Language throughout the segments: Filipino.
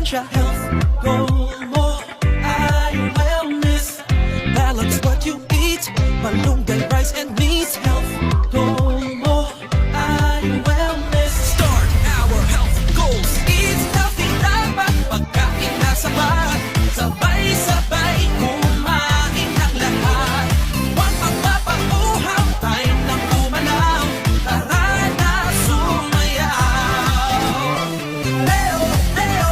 sustansya. Health goal mo ay wellness. Balance what you eat, malunggay, rice and meat. Health goal mo ay wellness. Start our health goals. Eat healthy, dapat pagkain na sapat. Sabay-sabay kumain ang lahat. Huwag magpapauhaw, time nang umalaw. Tara na sumayaw. Leo, Leo,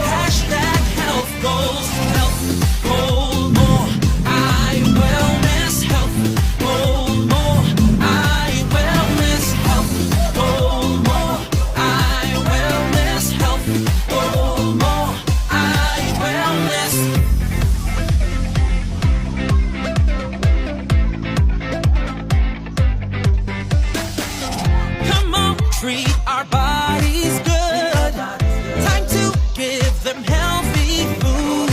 hashtag health goals. Health goal mo ay wellness. Health goal mo ay wellness. Health goal mo ay wellness. Health goal mo ay wellness. Come on, treat our bodies good. Time to give them healthy food.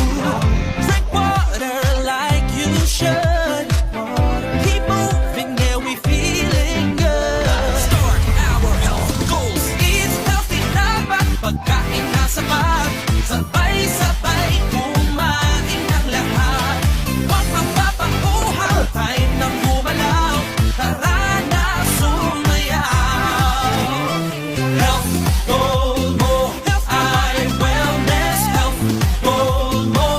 Drink water like you should. Keep moving, yeah, we feeling good. Start our health goals. Eat healthy, dapat pagkain na sapat. Sabay-sabay kumain ang lahat. Huwag magpapauhaw, time nang umalaw. Tara na sumayaw. Health goal mo ay wellness. Health goal mo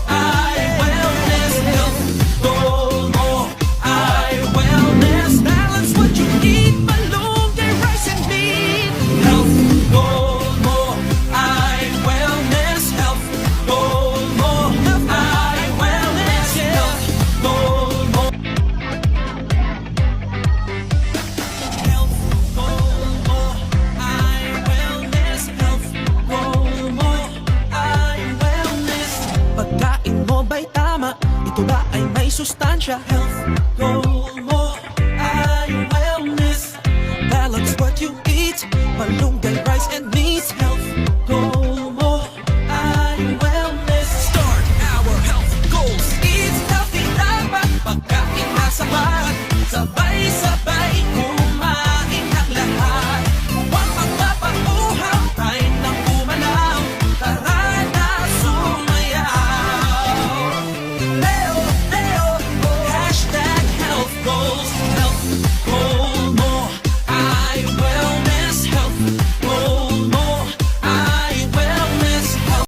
ay wellness. Health goal mo ay wellness. Balance what you eat, malunggay, rice and meat. Health goal mo ay wellness. Health goal mo ay wellness. Health goal mo. Health goal mo ay wellness. Health goal mo ay wellness. Pagkain mo ba'y tama? Ito ba ay may sustansya? Health goal mo ay wellness. Balance what you eat, malunggay,